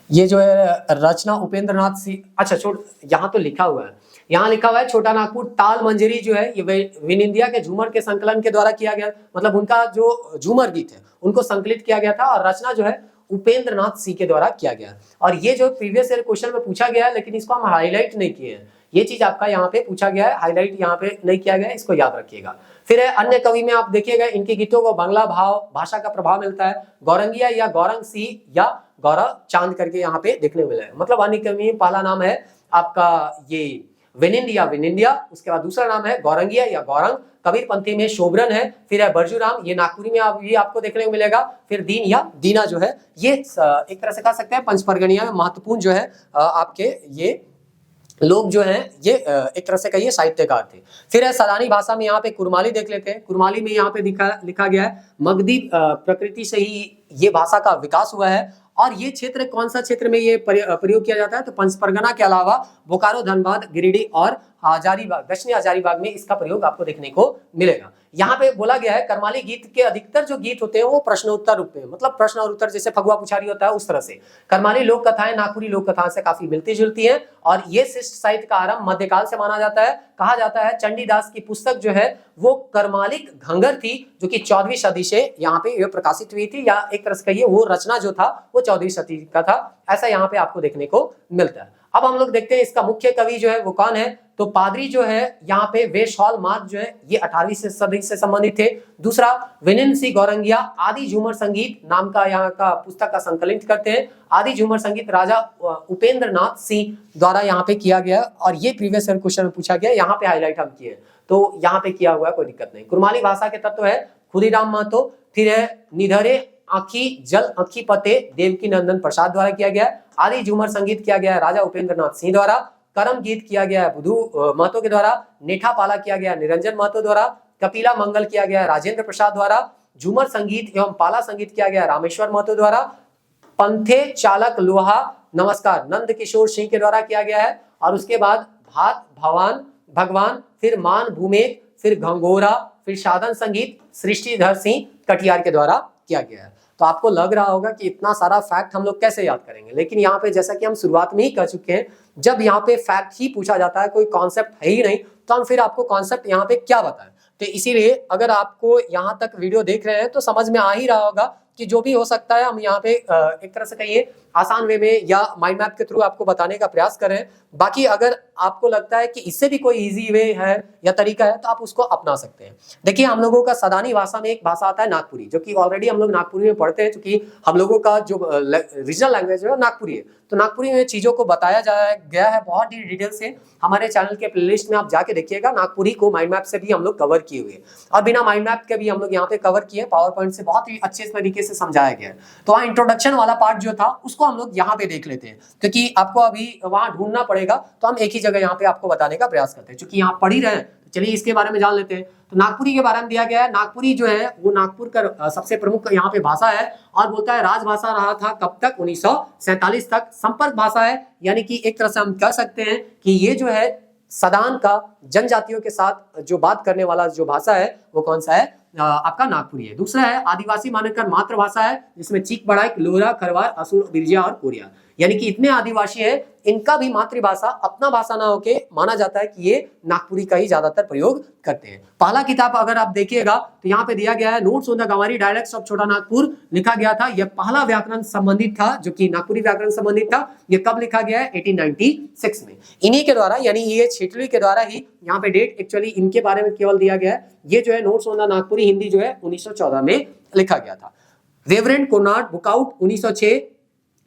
ये जो है रचना उपेंद्र नाथ सिंह, अच्छा छोड़, यहाँ तो लिखा हुआ है, यहाँ लिखा हुआ है छोटा नागपुर ताल मंजरी जो है ये विनिंदिया के झूमर के संकलन के द्वारा किया गया, मतलब उनका जो झूमर गीत है उनको संकलित किया गया था, और रचना जो है उपेंद्र नाथ सिंह के द्वारा किया गया। और ये जो प्रीवियस ईयर क्वेश्चन में पूछा गया है, लेकिन इसको हम हाईलाइट नहीं किए हैं, ये चीज आपका यहाँ पे पूछा गया है, हाईलाइट यहाँ पे नहीं किया गया है, इसको याद रखिएगा। फिर अन्य कवि में आप देखिएगा इनके गीतों को बांग्ला भाषा का प्रभाव मिलता है, गौरंगिया या गौरंग सी या गौरव चांद करके यहाँ पे देखने को मिला है। मतलब अन्य कवि में पहला नाम है आपका ये विनिंदिया, उसके बाद दूसरा नाम है गौरंगिया या गौरंग, कबीर पंथी में शोभरन है, फिर है बरजूराम, ये नागपुरी में ये आपको देखने को मिलेगा, फिर दीन या दीना जो है, ये एक तरह से कह सकते हैं पंचपरगनिया में महत्वपूर्ण जो है आपके ये लोग जो हैं ये एक तरह से कहिए साहित्यकार थे। फिर है सलानी भाषा में यहाँ पे कुरमाली देख लेते हैं। कुरमाली में यहाँ पे लिखा गया है मगधी प्रकृति से ही ये भाषा का विकास हुआ है, और ये क्षेत्र कौन सा क्षेत्र में ये प्रयोग किया जाता है, तो पंचपरगना के अलावा बोकारो, धनबाद, गिरिडीह और हजारीबाग, दक्षिणी हजारीबाग में इसका प्रयोग आपको देखने को मिलेगा। यहाँ पे बोला गया है कर्माली गीत के अधिकतर जो गीत होते हैं वो प्रश्नोत्तर रूप में, मतलब प्रश्न और उत्तर, जैसे फगुआ पुछारी होता है उस तरह से कर्माली लोक कथाएं नागपुरी लोक कथाओं से काफी मिलती जुलती हैं, और ये शिष्ट साहित्य का आरंभ मध्यकाल से माना जाता है। कहा जाता है चंडीदास की पुस्तक जो है वो कर्मालिक घंगर थी, जो कि 14वीं सदी से यहाँ पे ये प्रकाशित हुई थी, या एक तरह से कहिए वो रचना जो था वो 14वीं सदी का था, ऐसा यहाँ पे आपको देखने को मिलता है। अब हम लोग देखते हैं इसका मुख्य कवि जो है वो कौन है, तो पादरी जो है यहाँ पे वेशहॉल मार्ग जो है ये 18वीं सदी से संबंधित थे। दूसरा विनिंद सिंह गौरंगिया आदि झूमर संगीत नाम का यहाँ का पुस्तक का संकलित करते हैं। आदि झूमर संगीत राजा उपेंद्र नाथ सिंह द्वारा यहाँ पे किया गया, और ये प्रीवियस ईयर क्वेश्चन में पूछा गया, यहाँ पे हाईलाइट हम किए, तो यहाँ पे किया हुआ है, कोई दिक्कत नहीं। कुरमाली भाषा के तत्व है खुदीराम महतो, फिर है निधरे आखी जल आखी पते देवकी नंदन प्रसाद द्वारा किया गया। आदि झूमर संगीत किया गया है राजा उपेंद्र नाथ सिंह द्वारा। करम गीत किया गया है बुधू महतो के द्वारा। नेठा पाला किया गया निरंजन महतो द्वारा। कपिला मंगल किया गया राजेंद्र प्रसाद द्वारा। झूमर संगीत एवं पाला संगीत किया गया रामेश्वर महतो द्वारा। पंथे चालक लोहा नमस्कार नंद किशोर सिंह के द्वारा किया गया है। और उसके बाद भात, भवान, भगवान, फिर मान, भूमेक, फिर घंघोरा, फिर साधन संगीत सृष्टिधर सिंह कटियार के द्वारा किया गया है। तो आपको लग रहा होगा कि इतना सारा फैक्ट हम लोग कैसे याद करेंगे, लेकिन यहाँ पे जैसा कि हम शुरुआत में ही कह चुके हैं, जब यहाँ पे फैक्ट ही पूछा जाता है, कोई कॉन्सेप्ट है ही नहीं, तो हम फिर आपको कॉन्सेप्ट यहाँ पे क्या बताएं। तो इसीलिए अगर आपको यहाँ तक वीडियो देख रहे हैं तो समझ में आ ही रहा होगा कि जो भी हो सकता है हम यहाँ पे एक तरह से कहिए आसान वे में या माइंड मैप के थ्रू आपको बताने का प्रयास कर रहे हैं। बाकी अगर आपको लगता है कि इससे भी कोई इजी वे है या तरीका है तो आप उसको अपना सकते हैं। देखिए, हम लोगों का सदानी भाषा में एक भाषा आता है नागपुरी, जो कि ऑलरेडी हम लोग नागपुरी में पढ़ते हैं, क्योंकि हम लोगों का जो रीजनल लैंग्वेज है नागपुरी है। तो नागपुरी में चीजों को बताया गया है बहुत ही डिटेल से। हमारे चैनल के प्लेलिस्ट में आप जाके देखिएगा, नागपुरी को माइंड मैप से भी हम लोग कवर किए हुए, और बिना माइंड मैप के भी हम लोग यहाँ पे कवर किए, पावर पॉइंट से बहुत ही अच्छे तरीके से समझाया गया है। तो वहाँ इंट्रोडक्शन वाला पार्ट जो था उसको हम लोग यहाँ पे देख लेते हैं, क्योंकि आपको अभी वहां ढूंढना पड़ेगा, तो हम एक ही जगह यहाँ पे आपको बताने का प्रयास करते हैं, क्योंकि यहाँ पढ़ ही रहे हैं। तो चलिए इसके बारे में जान लेते हैं। तो नागपुरी के बारे में दिया गया है, नागपुरी जो है वो नागपुर का सबसे प्रमुख यहाँ पे भाषा है, और बोलता है राजभाषा रहा था कब तक, 1947 तक। संपर्क भाषा है, यानी कि एक तरह से हम कह सकते हैं कि ये जो है सदान का जनजातियों के साथ जो बात करने वाला जो भाषा है वो कौन सा है, आपका नागपुरी है। दूसरा है आदिवासी मानकर मातृभाषा है, जिसमें चीक, बड़ाइक, लोहरा, खरवार, असुर, बिरजिया और कोरिया, यानी कि इतने आदिवासी है, इनका भी मातृभाषा अपना भाषा ना होके माना जाता है कि ये नागपुरी का ही ज्यादातर प्रयोग करते हैं। पहला किताब अगर आप देखिएगा तो यहाँ पे दिया गया है notes on the Ganwari dialects of Chota Nagpur, लिखा गया था। यह पहला व्याकरण संबंधित था, जो कि नागपुरी व्याकरण संबंधित था। यह कब लिखा गया है, 1896 में। इन्हीं के द्वारा, यानी ये छिटली के द्वारा ही, यहाँ पे डेट एक्चुअली इनके बारे में केवल दिया गया है। ये जो है notes on the Nagpuri Hindi जो है 1914 में लिखा गया था। रेवरेंड कोनार्ड बुकआउट 1906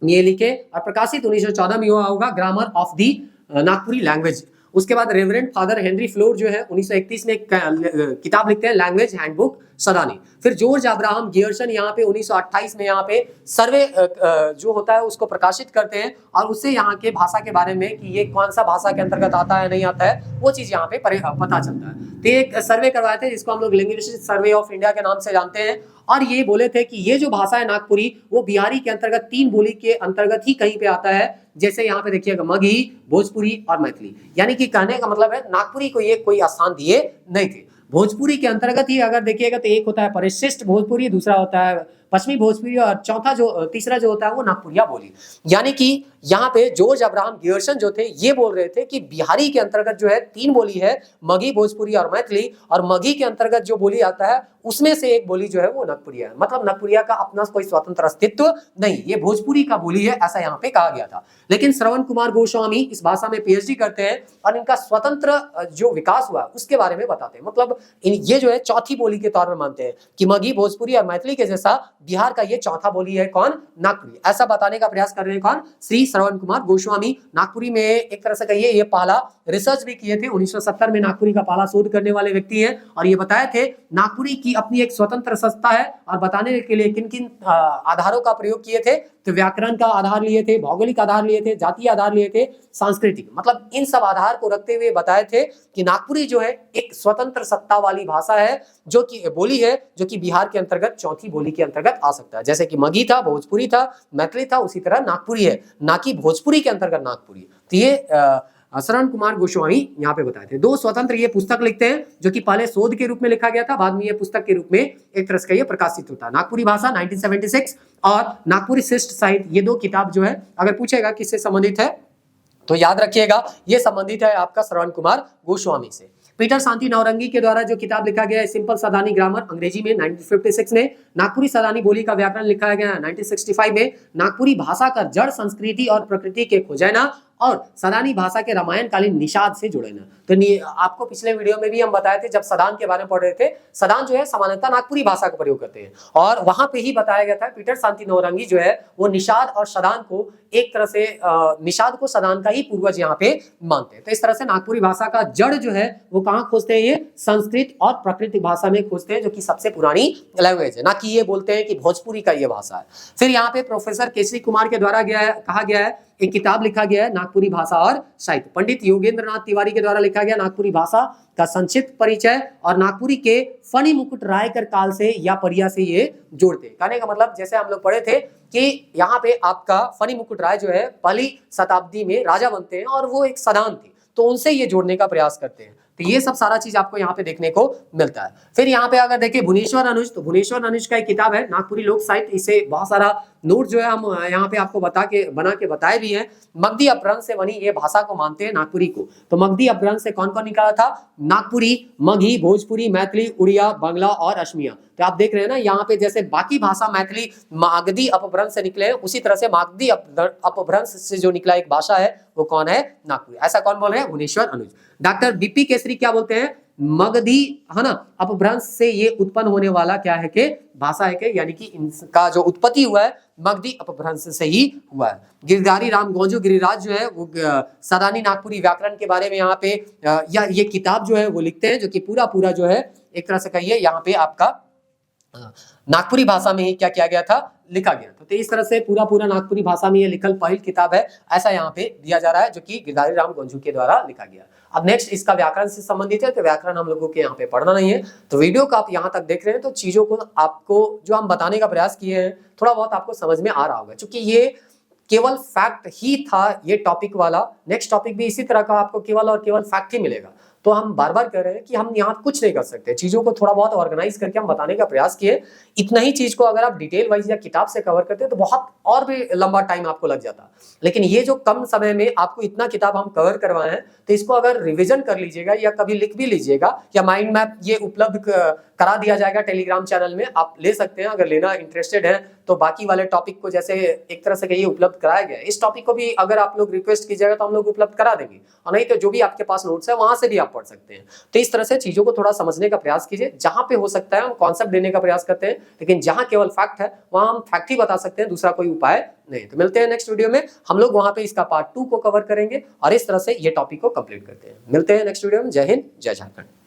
ये लिखे, और प्रकाशित 1914 में हुआ होगा grammar of the Nagpuri language. उसके बाद रेवरेंड फादर हेनरी फ्लोर जो है 1931 में किताब लिखते हैं लैंग्वेज हैंडबुक सदानी। फिर जॉर्ज अब्राहम गियर्सन यहाँ पे 1928 में यहाँ पे सर्वे जो होता है उसको प्रकाशित करते हैं, और उससे यहाँ के भाषा के बारे में कि ये कौन सा भाषा के अंतर्गत आता है नहीं आता है वो चीज यहाँ पे पता चलता है। तो एक सर्वे करवाए थे जिसको हम लोग लिंग्विस्टिक सर्वे ऑफ इंडिया के नाम से जानते हैं, और ये बोले थे कि ये जो भाषा है नागपुरी वो बिहारी के अंतर्गत 3 बोली के अंतर्गत ही कहीं पे आता है। जैसे यहाँ पे देखिएगा मगही, भोजपुरी और मैथिली, यानी कि कहने का मतलब है नागपुरी को ये कोई स्थान दिए नहीं थे। भोजपुरी के अंतर्गत ही अगर देखिएगा तो एक होता है परिशिष्ट भोजपुरी, दूसरा होता है पश्चिमी भोजपुरी, और तीसरा जो होता है वो नागपुरिया बोली। यानी कि यहाँ पे जॉर्ज अब्राहम गियर्सन जो थे ये बोल रहे थे कि बिहारी के अंतर्गत जो है 3 बोली है, मगही, भोजपुरी और मैथिली, और मगही के अंतर्गत जो बोली आता है उसमें से एक बोली जो है वो नागपुरिया है। मतलब नागपुरिया का अपना कोई स्वतंत्र अस्तित्व नहीं, ये भोजपुरी का बोली है, ऐसा यहाँ पे कहा गया था। लेकिन श्रवण कुमार गोस्वामी इस भाषा में पीएचडी करते हैं, और इनका स्वतंत्र जो विकास हुआ उसके बारे में बताते हैं। मतलब ये जो है चौथी बोली के तौर पर मानते हैं कि मगही, भोजपुरी और मैथिली के जैसा बिहार का ये चौथा बोली है कौन, नागपुरी। ऐसा बताने का प्रयास कर रहे हैं कौन, श्री श्रवण कुमार गोस्वामी। नागपुरी में एक तरह से कहिए ये पहला रिसर्च भी किए थे, 1970 में नागपुरी का पहला शोध करने वाले व्यक्ति हैं, और ये बताए थे नागपुरी की अपनी एक स्वतंत्र सत्ता है। और बताने के लिए किन किन आधारों का प्रयोग किए थे, तो व्याकरण का आधार लिए थे, भौगोलिक आधार लिए थे, जातीय आधार लिए थे, सांस्कृतिक, मतलब इन सब आधार को रखते हुए बताए थे कि नागपुरी जो है एक स्वतंत्र सत्ता वाली भाषा है, जो कि बोली है, जो कि बिहार के अंतर्गत चौथी बोली के अंतर्गत आ सकता है। जैसे कि मगही था, भोजपुरी था, मैथिली था, उसी तरह नागपुरी है, ना कि भोजपुरी के अंतर्गत नागपुरी। तो ये श्रवण कुमार गोस्वामी यहाँ पे बताए थे। 2 स्वतंत्र ये पुस्तक लिखते हैं, जो कि पहले शोध के रूप में लिखा गया था, बाद में ये पुस्तक के रूप में एक तरह से ये प्रकाशित होता है। नागपुरी भाषा 1976 और नागपुरी शिष्ट साहित्य, ये 2 किताब जो है अगर पूछेगा किससे संबंधित है तो याद रखिएगा ये संबंधित है आपका श्रवण कुमार गोस्वामी से। पीटर शांति नौरंगी के द्वारा जो किताब लिखा गया है सिंपल सदानी ग्रामर अंग्रेजी में 1956 में, नागपुरी सदानी बोली का व्याकरण लिखा गया है 1965 में, नागपुरी भाषा का जड़ संस्कृति और प्रकृति के खोजना और सदानी भाषा के रामायण कालीन निषाद से जुड़े ना। तो आपको पिछले वीडियो में भी हम बताए थे, जब सदान के बारे में पढ़ रहे थे, सदान जो है सामान्यतः नागपुरी भाषा का प्रयोग करते हैं, और वहां पे ही बताया गया था पीटर शांति नौरंगी जो है वो निषाद और सदान को एक तरह से निषाद को सदान का ही पूर्वज यहाँ पे मानते हैं। तो इस तरह से नागपुरी भाषा का जड़ जो है वो कहाँ खोजते हैं, ये संस्कृत और प्राकृतिक भाषा में खोजते हैं, जो कि सबसे पुरानी लैंग्वेज है, ना कि ये बोलते हैं कि भोजपुरी का ये भाषा है। फिर यहाँ पे प्रोफेसर केसरी कुमार के द्वारा कहा गया है, एक किताब लिखा गया है नागपुरी भाषा और साहित्य। पंडित योगेंद्र नाथ तिवारी के द्वारा लिखा गया नागपुरी भाषा का संक्षिप्त परिचय, और नागपुरी के फनी मुकुट रायकर काल से या परिया से ये जोड़ते हैं। कहने का मतलब जैसे हम लोग पढ़े थे कि यहाँ पे आपका फनी मुकुट राय जो है पहली शताब्दी में राजा बनते हैं, और वो एक सदान थे। तो उनसे ये जोड़ने का प्रयास करते हैं। तो ये सब सारा चीज आपको यहाँ पे देखने को मिलता है। फिर यहाँ पे अगर देखें भुवनेश्वर अनुज, तो भुवनेश्वर अनुज का एक किताब है नागपुरी लोक साहित्य, इसे बहुत सारा नोट जो है हम यहाँ पे आपको बना के बताए भी हैं। मगधी अपभ्रंश से बनी ये भाषा को मानते हैं नागपुरी को। तो मगधी अपभ्रंश से कौन कौन निकाला था? नागपुरी, मगही, भोजपुरी, मैथिली, उड़िया, बांग्ला और असमिया। तो आप देख रहे हैं ना यहाँ पे जैसे बाकी भाषा मैथिली मागधी अपभ्रंश से निकले हैं, उसी तरह से मागधी अपभ्रंश से जो निकला एक भाषा है वो कौन है? नागपुरी। ऐसा कौन बोल रहे हैं? भुवनेश्वर अनुज। डॉक्टर बीपी केसरी क्या बोलते हैं? मगधी है ना अपभ्रंश से ये उत्पन्न होने वाला क्या है कि भाषा है कि, यानी कि इनका जो उत्पत्ति हुआ है मगधी अपभ्रंश से ही हुआ है। गिरधारी राम गौंजू गिरिराज जो है वो सदानी नागपुरी व्याकरण के बारे में यहाँ पे या ये किताब जो है वो लिखते हैं, जो कि पूरा जो है एक तरह से कहिए यहाँ पे आपका नागपुरी भाषा में ही क्या किया गया था? लिखा गया था। तो इस तरह से पूरा नागपुरी भाषा में ये लिखल पहली किताब है, ऐसा यहाँ पे दिया जा रहा है, जो कि गिरधारी राम गौंजू के द्वारा लिखा गया। अब नेक्स्ट इसका व्याकरण से संबंधित है, तो व्याकरण हम लोगों के यहाँ पे पढ़ना नहीं है। तो वीडियो को आप यहाँ तक देख रहे हैं तो चीजों को आपको जो हम बताने का प्रयास किए हैं थोड़ा बहुत आपको समझ में आ रहा होगा, क्योंकि ये केवल फैक्ट ही था ये टॉपिक वाला। नेक्स्ट टॉपिक भी इसी तरह का आपको केवल और केवल फैक्ट ही मिलेगा। तो हम बार बार कह रहे हैं कि हम यहाँ कुछ नहीं कर सकते, चीजों को थोड़ा बहुत ऑर्गेनाइज करके हम बताने का प्रयास किए। इतना ही चीज को अगर आप डिटेल वाइज या किताब से कवर करते तो बहुत और भी लंबा टाइम आपको लग जाता। लेकिन ये जो कम समय में आपको इतना किताब हम कवर करवाए हैं, तो इसको अगर रिविजन कर लीजिएगा या कभी लिख भी लीजिएगा, या माइंड मैप ये उपलब्ध करा दिया जाएगा टेलीग्राम चैनल में, आप ले सकते हैं अगर लेना इंटरेस्टेड है। तो बाकी वाले टॉपिक को जैसे एक तरह से कहिए उपलब्ध कराया गया, इस टॉपिक को भी अगर आप लोग रिक्वेस्ट कीजिएगा तो हम लोग उपलब्ध करा देंगे, और नहीं तो जो भी आपके पास नोट्स है वहां से भी आप पढ़ सकते हैं। तो इस तरह से चीजों को थोड़ा समझने का प्रयास कीजिए। जहां पे हो सकता है हम कॉन्सेप्ट देने का प्रयास करते हैं, लेकिन जहां केवल फैक्ट है वहां हम फैक्ट ही बता सकते हैं, दूसरा कोई उपाय नहीं। तो मिलते हैं नेक्स्ट वीडियो में, हम लोग वहां पे इसका पार्ट 2 को कवर करेंगे और इस तरह से ये टॉपिक को कंप्लीट करते हैं। मिलते हैं नेक्स्ट वीडियो में। जय हिंद, जय झारखंड।